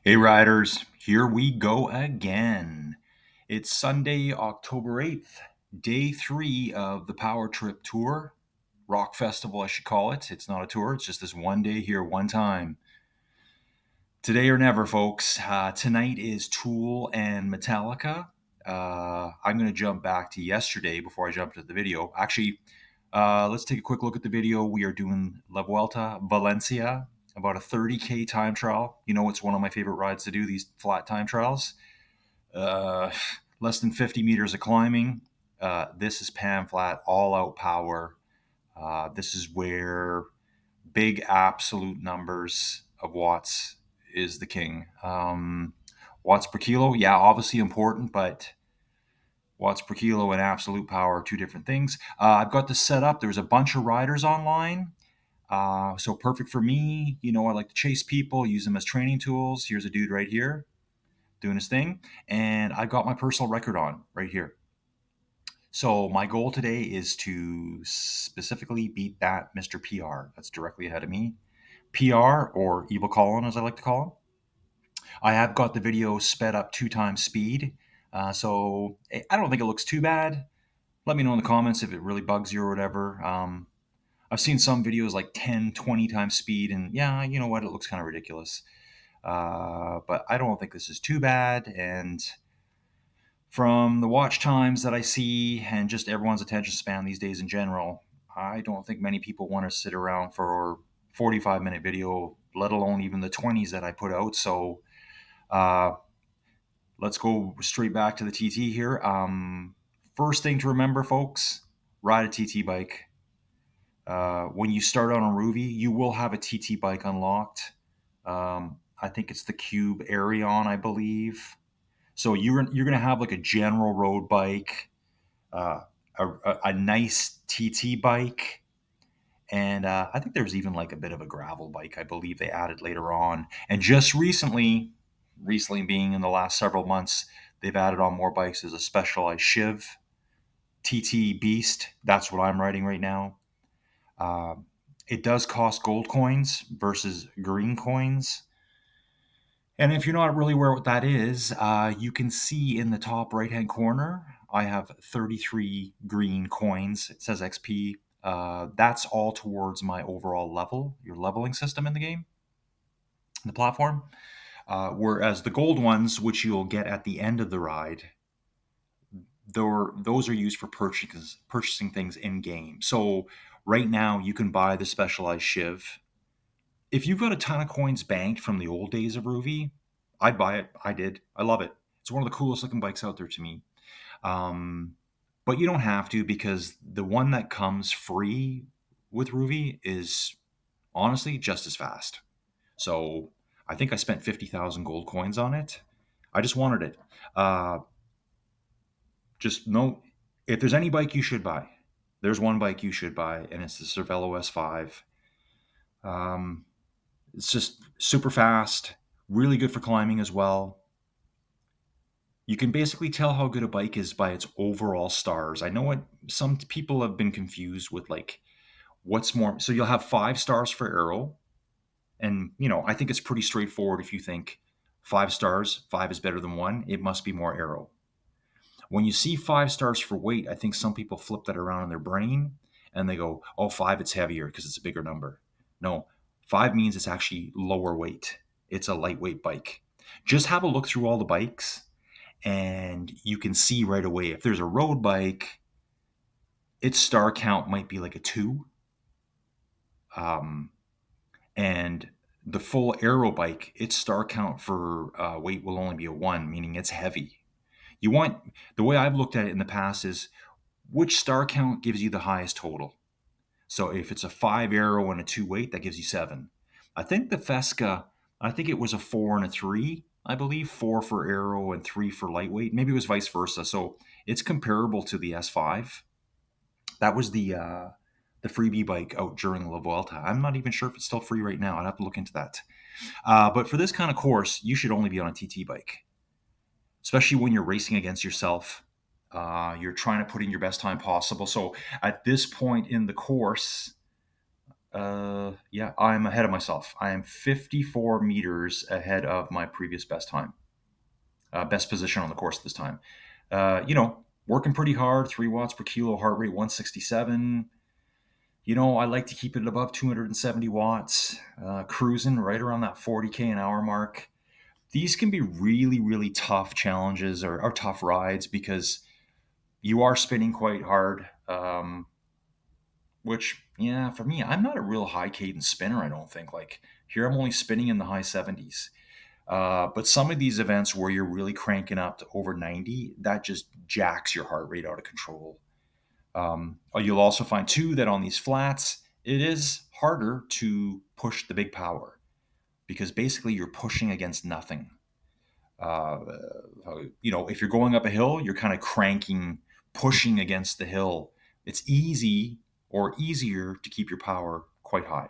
Hey riders, here we go again. It's Sunday, October 8th, day 3 of the PowerTrip tour. Rock Festival, I should call it. It's not a tour, it's just this one day here, one time. Today or never, folks. Tonight is Tool and Metallica. I'm going to jump back to yesterday before I jump to the video. Actually, let's take a quick look at the video. We are doing La Vuelta Valencia, about a 30K time trial. You know, it's one of my favorite rides to do, these flat time trials. Uh, Less than 50 meters of climbing. This is pan flat, all out power. This is where big absolute numbers of watts is the king. Watts per kilo, yeah, obviously important, but watts per kilo and absolute power are two different things. I've got this set up. There's a bunch of riders online. So perfect for me. You know, I like to chase people, use them as training tools. Here's a dude right here doing his thing. And I've got my personal record on right here. So my goal today is to specifically beat that Mr. PR that's directly ahead of me. PR, or Evil Colin as I like to call him. I have got the video sped up 2 times speed. So I don't think it looks too bad. Let me know in the comments if it really bugs you or whatever. I've seen some videos like 10, 20 times speed, and yeah, you know what? It looks kind of ridiculous. But I don't think this is too bad. And from the watch times that I see and just everyone's attention span these days in general, I don't think many people want to sit around for 45-minute video, let alone even the 20s that I put out. So uh, let's go straight back to the TT here. First thing to remember, folks, ride a TT bike. When you start on a Rouvy, you will have a TT bike unlocked. I think it's the Cube Arion, I believe. So you're gonna have like a general road bike, uh, a nice TT bike, and I think there's even like a bit of a gravel bike. I believe they added later on, and just recently being in the last several months, they've added on more bikes. There's a specialized Shiv TT Beast. That's what I'm riding right now. Uh, it does cost gold coins versus green coins. And if you're not really aware what that is, you can see in the top right hand corner, I have 33 green coins. It says XP. That's all towards my overall level, your leveling system in the game, in the platform. Whereas the gold ones, which you'll get at the end of the ride, those are used for purchasing things in game. So right now, you can buy the specialized Shiv. If you've got a ton of coins banked from the old days of Rouvy, I'd buy it. I did. I love it. It's one of the coolest looking bikes out there to me. Um, but you don't have to, because the one that comes free with Rouvy is honestly just as fast. So I think I spent 50,000 gold coins on it. I just wanted it. Uh, just know, if there's any bike you should buy, there's one bike you should buy, and it's the Cervelo S5. Um, it's just super fast, really good for climbing as well. You can basically tell how good a bike is by its overall stars. I know what some people have been confused with, like, what's more. So you'll have 5 stars for aero, and I think it's pretty straightforward. If you think 5 stars, 5 is better than 1, it must be more aero. When you see 5 stars for weight, I think some people flip that around in their brain and they go, "Oh, 5, it's heavier because it's a bigger number." No, 5 means it's actually lower weight. It's a lightweight bike. Just have a look through all the bikes, and you can see right away if there's a road bike, its star count might be like a 2, um, and the full aero bike, its star count for weight will only be a 1, meaning it's heavy. You want The way I've looked at it in the past is, which star count gives you the highest total. So if it's a 5 aero and a 2 weight, that gives you 7. I think the Fesca, I think it was a 4 and a 3. I believe 4 for aero and 3 for lightweight. Maybe it was vice versa. So it's comparable to the S5. That was the freebie bike out during La Vuelta. I'm not even sure if it's still free right now. I'd have to look into that. But for this kind of course, you should only be on a TT bike, especially when you're racing against yourself. You're trying to put in your best time possible. So at this point in the course, Yeah, I'm ahead of myself. I am 54 meters ahead of my previous best time, best position on the course this time. Working pretty hard, 3 watts per kilo, heart rate 167. I like to keep it above 270 watts, cruising right around that 40K an hour mark. These can be really, really tough challenges or tough rides because you are spinning quite hard. Which, yeah, for me, I'm not a real high cadence spinner, I don't think. Like here, I'm only spinning in the high 70s. But some of these events where you're really cranking up to over 90, that just jacks your heart rate out of control. You'll also find too that on these flats, it is harder to push the big power because basically you're pushing against nothing. Uh, if you're going up a hill, you're kind of cranking, pushing against the hill. It's easy or easier to keep your power quite high.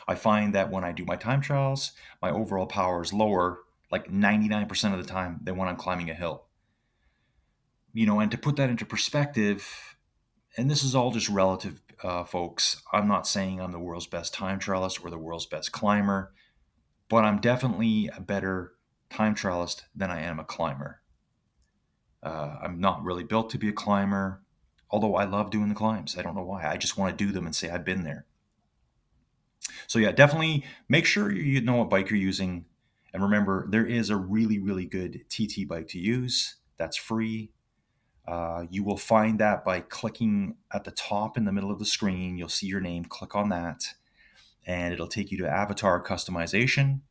I find that when I do my time trials, my overall power is lower, like 99% of the time, than when I'm climbing a hill. And to put that into perspective, and this is all just relative, folks. I'm not saying I'm the world's best time trialist or the world's best climber, but I'm definitely a better time trialist than I am a climber. I'm not really built to be a climber, although I love doing the climbs. I don't know why. I just want to do them and say I've been there. So yeah, definitely make sure you know what bike you're using. And remember, there is a really, really good TT bike to use that's free. You will find that by clicking at the top in the middle of the screen. You'll see your name. Click on that, and it'll take you to avatar customization,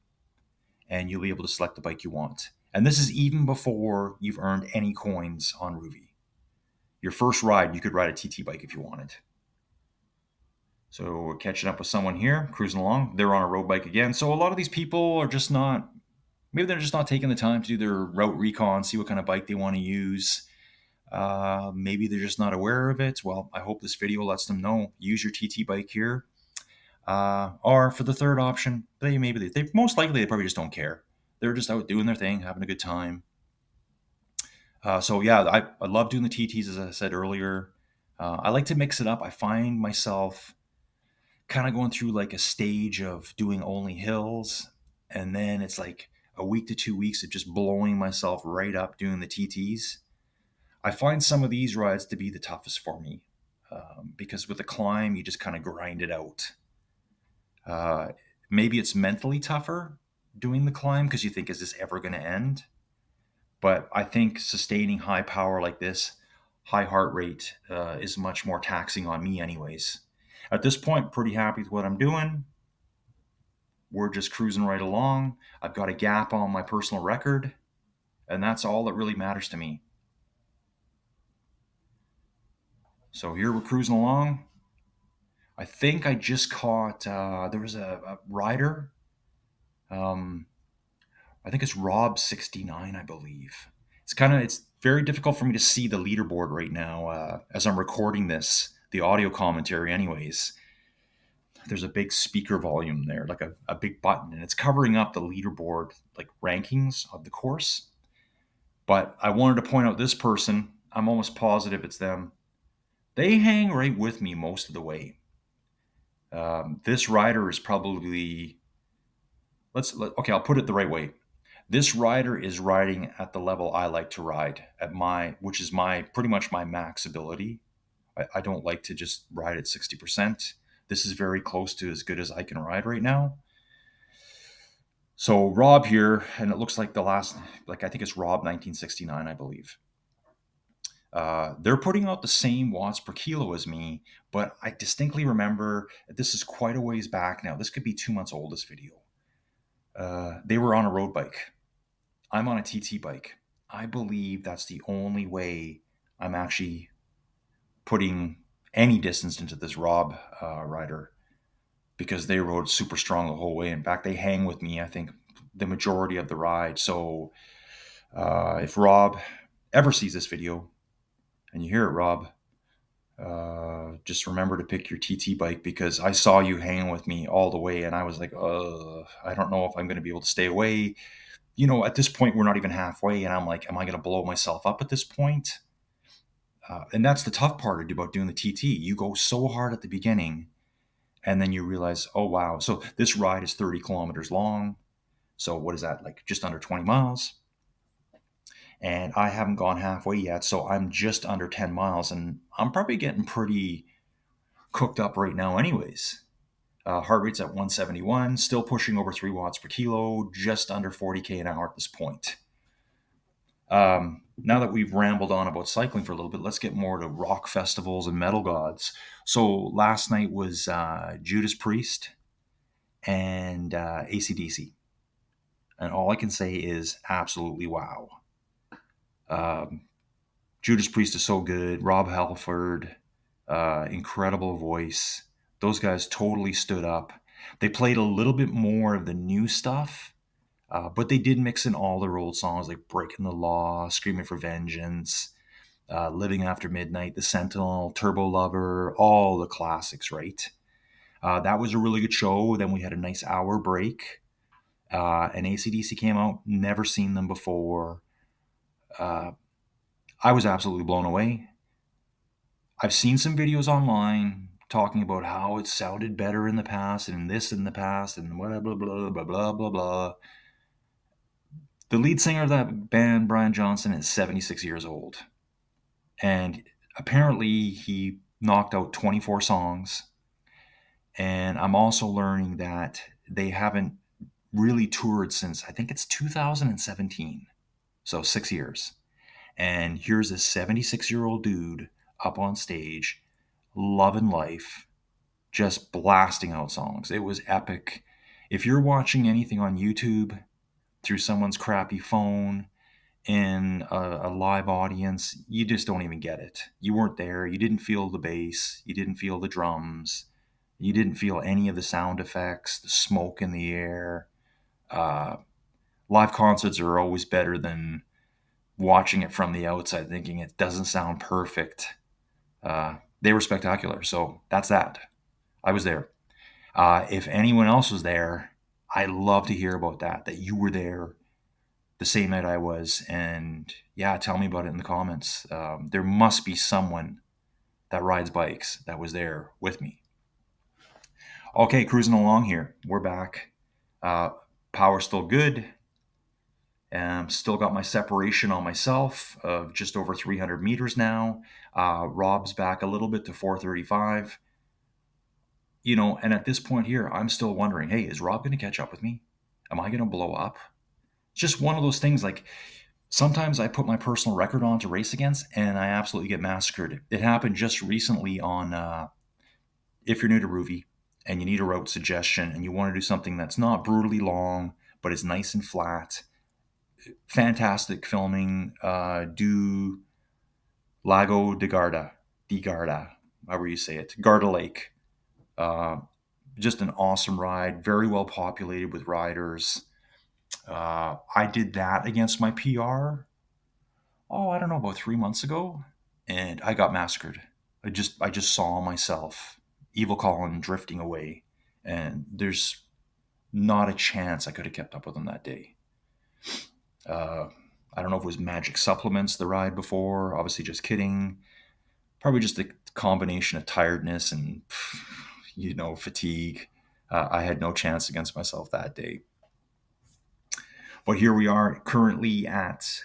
and you'll be able to select the bike you want. And this is even before you've earned any coins on Rouvy. Your first ride, you could ride a TT bike if you wanted. So we're catching up with someone here, cruising along. They're on a road bike again. So a lot of these people are just not, maybe they're just not taking the time to do their route recon, see what kind of bike they want to use. Maybe they're just not aware of it. Well, I hope this video lets them know. Use your TT bike here. Or for the third option, they most likely they probably just don't care. They're just out doing their thing, having a good time. So yeah, I love doing the TTs as I said earlier. I like to mix it up. I find myself kind of going through like a stage of doing only hills, and then it's like a week to 2 weeks of just blowing myself right up doing the TTs. I find some of these rides to be the toughest for me because with the climb, you just kind of grind it out. Uh, Maybe it's mentally tougher doing the climb because you think, is this ever going to end? But I think sustaining high power like this, high heart rate, is much more taxing on me, anyways. At this point, pretty happy with what I'm doing. We're just cruising right along. I've got a gap on my personal record, and that's all that really matters to me. So here we're cruising along. I think I just caught, there was a rider. Um, I think it's Rob 69, I believe. It's very difficult for me to see the leaderboard right now as I'm recording this, the audio commentary, anyways. There's a big speaker volume there, like a big button, and it's covering up the leaderboard, like rankings of the course. But I wanted to point out this person. I'm almost positive it's them. They hang right with me most of the way. This rider is probably okay. I'll put it the right way. This rider is riding at the level I like to ride at which is my pretty much my max ability. I don't like to just ride at 60%. This is very close to as good as I can ride right now. So Rob here, and it looks like I think it's Rob 1969, I believe. They're putting out the same watts per kilo as me, but I distinctly remember this is quite a ways back now. This could be 2 months old, this video. They were on a road bike. I'm on a TT bike. I believe that's the only way I'm actually putting any distance into this Rob rider because they rode super strong the whole way. In fact, they hang with me, I think, the majority of the ride. So if Rob ever sees this video and you hear it, Rob, just remember to pick your TT bike because I saw you hanging with me all the way and I was like, I don't know if I'm going to be able to stay away. At this point, we're not even halfway. And I'm like, am I going to blow myself up at this point? And that's the tough part about doing the TT. You go so hard at the beginning And then you realize, oh, wow. So this ride is 30 kilometers long. So what is that, like just under 20 miles? And I haven't gone halfway yet. So I'm just under 10 miles. And I'm probably getting pretty cooked up right now, anyways. Heart rate's at 171, still pushing over 3 watts per kilo, just under 40K an hour at this point. Now that we've rambled on about cycling for a little bit, let's get more to rock festivals and metal gods. So last night was Judas Priest and AC/DC. And all I can say is absolutely wow. Um, Judas Priest is so good. Rob Halford, incredible voice. Those guys totally stood up. They played a little bit more of the new stuff, but they did mix in all their old songs like Breaking the Law, Screaming for Vengeance, Living After Midnight, The Sentinel, Turbo Lover, all the classics, right? That was a really good show. Then we had a nice hour break. And AC/DC came out, never seen them before. Uh, I was absolutely blown away. I've seen some videos online talking about how it sounded better in the past and this in the past and blah, blah, blah, blah, blah, blah, blah. The lead singer of that band, Brian Johnson, is 76 years old. And apparently he knocked out 24 songs. And I'm also learning that they haven't really toured since, I think it's 2017. So 6 years. And here's this 76-year-old dude up on stage, loving life, just blasting out songs. It was epic. If you're watching anything on YouTube through someone's crappy phone in a live audience, you just don't even get it. You weren't there. You didn't feel the bass. You didn't feel the drums. You didn't feel any of the sound effects, the smoke in the air. Uh, Live concerts are always better than watching it from the outside, thinking it doesn't sound perfect. They were spectacular. So that's that. I was there. If anyone else was there, I'd love to hear about that, that you were there the same night I was. And yeah, tell me about it in the comments. There must be someone that rides bikes that was there with me. Okay, cruising along here. We're back. Power still good. Still got my separation on myself of just over 300 meters now. Rob's back a little bit to 435. And at this point here, I'm still wondering, hey, is Rob going to catch up with me? Am I going to blow up? It's just one of those things. Like sometimes I put my personal record on to race against and I absolutely get massacred. It happened just recently on, if you're new to Rouvy and you need a route suggestion and you want to do something that's not brutally long, but is nice and flat, fantastic filming, do Lago di Garda, however you say it, Garda Lake. Uh, just an awesome ride, very well populated with riders. I did that against my PR. Oh, I don't know, about 3 months ago, and I got massacred. I just saw myself, Evil Colin, drifting away, and there's not a chance I could have kept up with him that day. Uh, I don't know if it was magic supplements the ride before. Obviously, just kidding. Probably just a combination of tiredness and fatigue. I had no chance against myself that day. But here we are currently at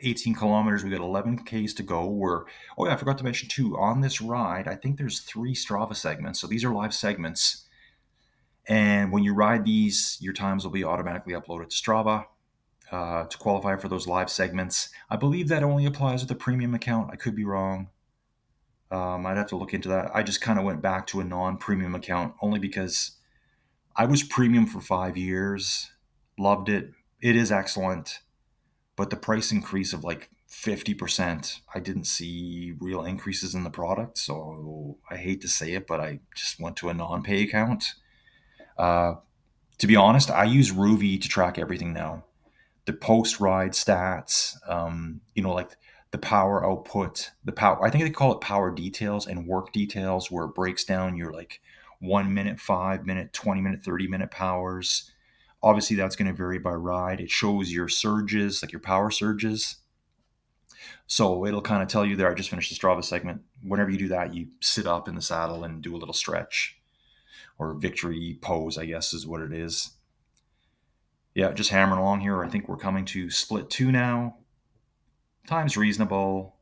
18 kilometers. We got 11 Ks to go. Oh yeah, I forgot to mention too, on this ride, I think there's 3 Strava segments. So these are live segments. And when you ride these, your times will be automatically uploaded to Strava. To qualify for those live segments, I believe that only applies with a premium account. I could be wrong. I'd have to look into that. I just kind of went back to a non-premium account only because I was premium for 5 years. Loved it. It is excellent. But the price increase of like 50%, I didn't see real increases in the product. So I hate to say it, but I just went to a non-pay account. Uh, to be honest, I use Rouvy to track everything now. The post-ride stats, like the power output, I think they call it power details and work details, where it breaks down your like 1 minute, 5 minute, 20 minute, 30 minute powers. Obviously, that's going to vary by ride. It shows your surges, like your power surges. So it'll kind of tell you there, I just finished the Strava segment. Whenever you do that, you sit up in the saddle and do a little stretch. or victory pose, I guess is what it is. Yeah, just hammering along here. I think we're coming to split 2 now. Time's reasonable.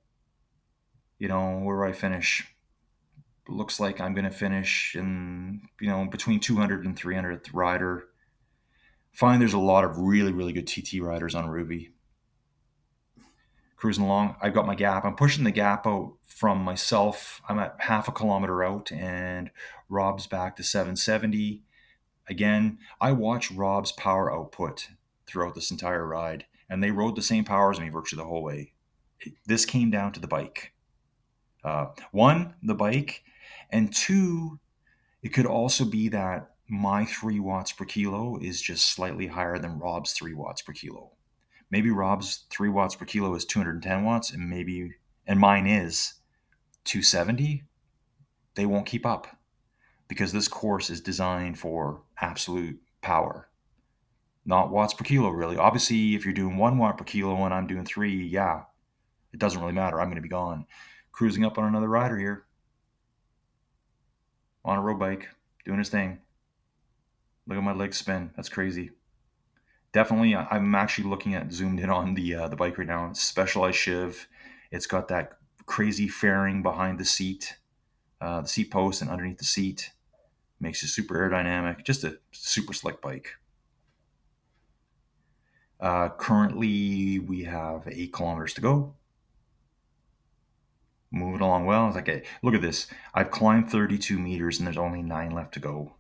Where do I finish? Looks like I'm going to finish in, between 200 and 300th rider. Find there's a lot of really, really good TT riders on Rouvy. Cruising along, I've got my gap. I'm pushing the gap out from myself. I'm at half a kilometer out, and Rob's back to 770. Again, I watched Rob's power output throughout this entire ride, and they rode the same power as me virtually the whole way. This came down to the bike. One, the bike, and two, it could also be that my 3 watts per kilo is just slightly higher than Rob's 3 watts per kilo. Maybe Rob's 3 watts per kilo is 210 watts, and mine is 270. They won't keep up because this course is designed for absolute power, not watts per kilo, really. Obviously, if you're doing 1 watt per kilo and I'm doing 3, yeah, it doesn't really matter. I'm going to be gone. Cruising up on another rider here on a road bike, doing his thing. Look at my legs spin. That's crazy. Definitely, I'm actually looking at zoomed in on the bike right now. It's Specialized Shiv. It's got that crazy fairing behind the seat post and underneath the seat. Makes it super aerodynamic. Just a super slick bike. Currently, we have 8 kilometers to go. Moving along well. It's like, look at this. I've climbed 32 meters and there's only 9 left to go.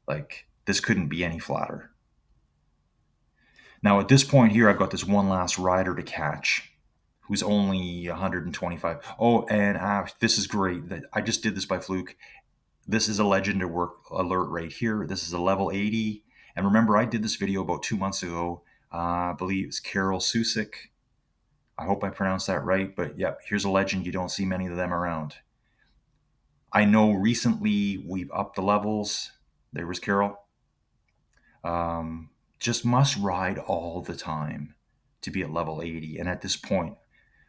Like, this couldn't be any flatter. Now, at this point here, I've got this one last rider to catch who's only 125. Oh, and this is great. I just did this by fluke. This is a legend to work alert right here. This is a level 80. And remember, I did this video about 2 months ago. I believe it's Carol Susik. I hope I pronounced that right. But yeah, here's a legend. You don't see many of them around. I know recently we've upped the levels. There was Carol. Just must ride all the time to be at level 80. And at this point,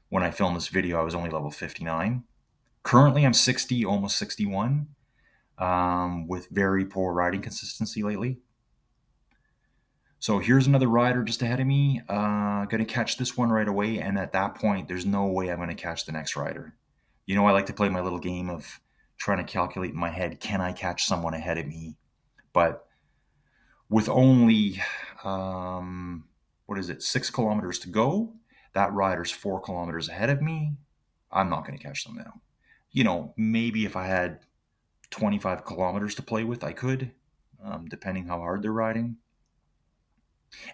when I filmed this video, I was only level 59. Currently, I'm 60, almost 61, with very poor riding consistency lately. So here's another rider just ahead of me. Going to catch this one right away. And at that point, there's no way I'm going to catch the next rider. I like to play my little game of trying to calculate in my head, can I catch someone ahead of me? But with only, 6 kilometers to go, that rider's 4 kilometers ahead of me. I'm not going to catch them now. Maybe if I had 25 kilometers to play with, I could, depending how hard they're riding.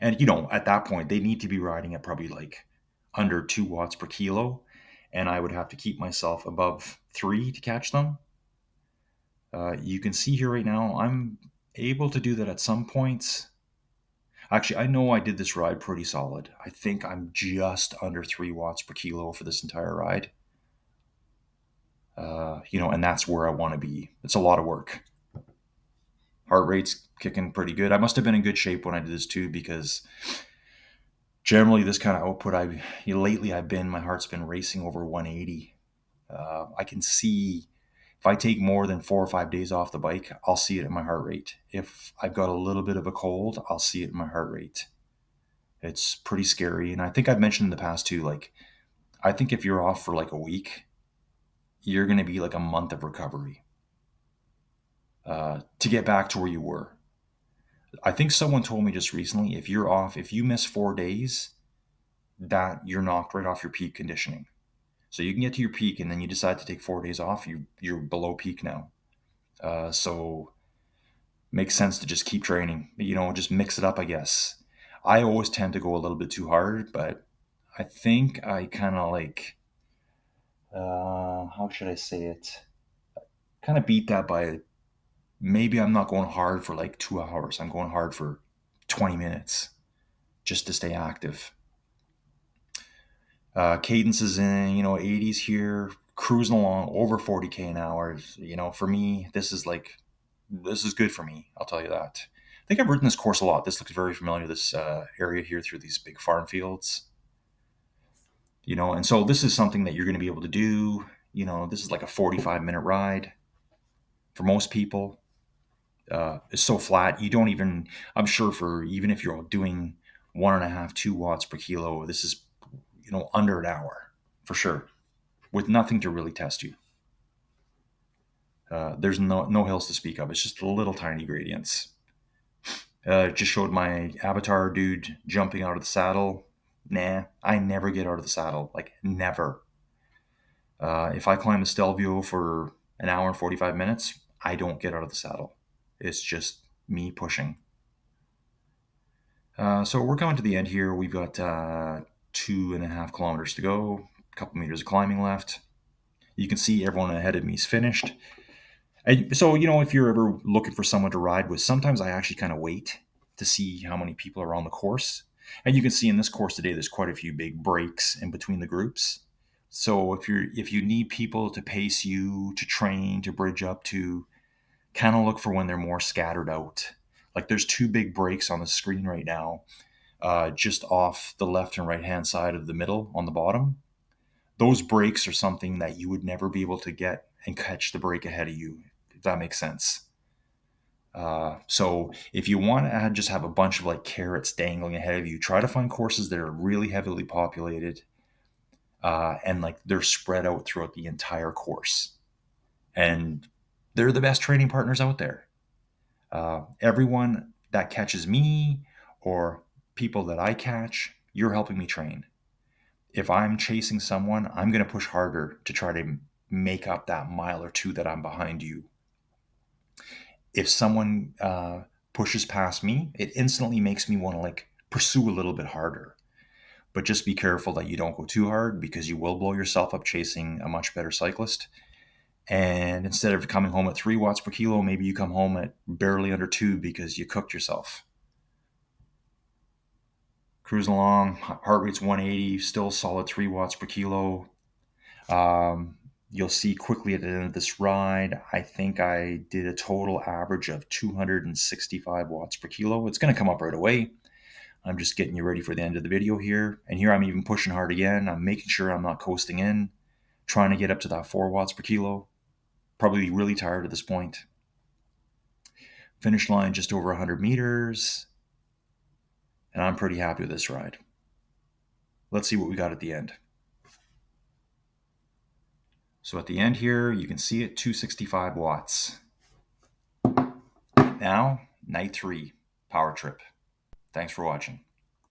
And, at that point, they need to be riding at probably like under 2 watts per kilo. And I would have to keep myself above 3 to catch them. You can see here right now, I'm able to do that at some points. Actually, I know I did this ride pretty solid. I think I'm just under 3 watts per kilo for this entire ride. And that's where I want to be. It's a lot of work. Heart rate's kicking pretty good. I must have been in good shape when I did this too, because generally this kind of output, my heart's been racing over 180. I can see if I take more than 4 or 5 days off the bike, I'll see it in my heart rate. If I've got a little bit of a cold, I'll see it in my heart rate. It's pretty scary. And I think I've mentioned in the past too, like, I think if you're off for like a week, you're going to be like a month of recovery to get back to where you were. I think someone told me just recently, if you miss 4 days, that you're knocked right off your peak conditioning. So you can get to your peak and then you decide to take 4 days off, you're below peak now. So makes sense to just keep training, just mix it up, I guess. I always tend to go a little bit too hard, but I think I kind of like, how should I say it? Kind of beat that by, maybe I'm not going hard for like 2 hours. I'm going hard for 20 minutes just to stay active. Cadence is in, 80s here, cruising along over 40K an hour. For me, this is good for me. I'll tell you that. I think I've ridden this course a lot. This looks very familiar, this area here through these big farm fields. And so this is something that you're going to be able to do. This is like a 45-minute ride for most people. It's so flat. You don't even, I'm sure for even if you're doing 1.5, 2 watts per kilo, this is, under an hour for sure with nothing to really test you. There's no hills to speak of. It's just little tiny gradients. Just showed my avatar dude jumping out of the saddle. Nah, I never get out of the saddle. Like, never. If I climb the Stelvio for an hour and 45 minutes, I don't get out of the saddle. It's just me pushing. So we're coming to the end here. We've got 2.5 kilometers to go, a couple meters of climbing left. You can see everyone ahead of me is finished. So, if you're ever looking for someone to ride with, sometimes I actually kind of wait to see how many people are on the course. And you can see in this course today, there's quite a few big breaks in between the groups. So if you need people to pace you, to train, to bridge up to, kind of look for when they're more scattered out. Like there's two big breaks on the screen right now, just off the left and right hand side of the middle on the bottom. Those breaks are something that you would never be able to get and catch the break ahead of you, if that makes sense. So if you want to just have a bunch of like carrots dangling ahead of you, try to find courses that are really heavily populated, and like they're spread out throughout the entire course. And they're the best training partners out there. Everyone that catches me or people that I catch, you're helping me train. If I'm chasing someone, I'm going to push harder to try to make up that mile or two that I'm behind you. If someone pushes past me, it instantly makes me want to like pursue a little bit harder. But just be careful that you don't go too hard because you will blow yourself up chasing a much better cyclist. And instead of coming home at 3 watts per kilo, maybe you come home at barely under 2 because you cooked yourself. Cruising along, heart rate's 180, still solid 3 watts per kilo. You'll see quickly at the end of this ride, I think I did a total average of 265 watts per kilo. It's going to come up right away. I'm just getting you ready for the end of the video here. And here I'm even pushing hard again. I'm making sure I'm not coasting in, trying to get up to that 4 watts per kilo. Probably really tired at this point. Finish line just over 100 meters. And I'm pretty happy with this ride. Let's see what we got at the end. So at the end here, you can see it, 265 watts. Now, night 3, PowerTrip. Thanks for watching.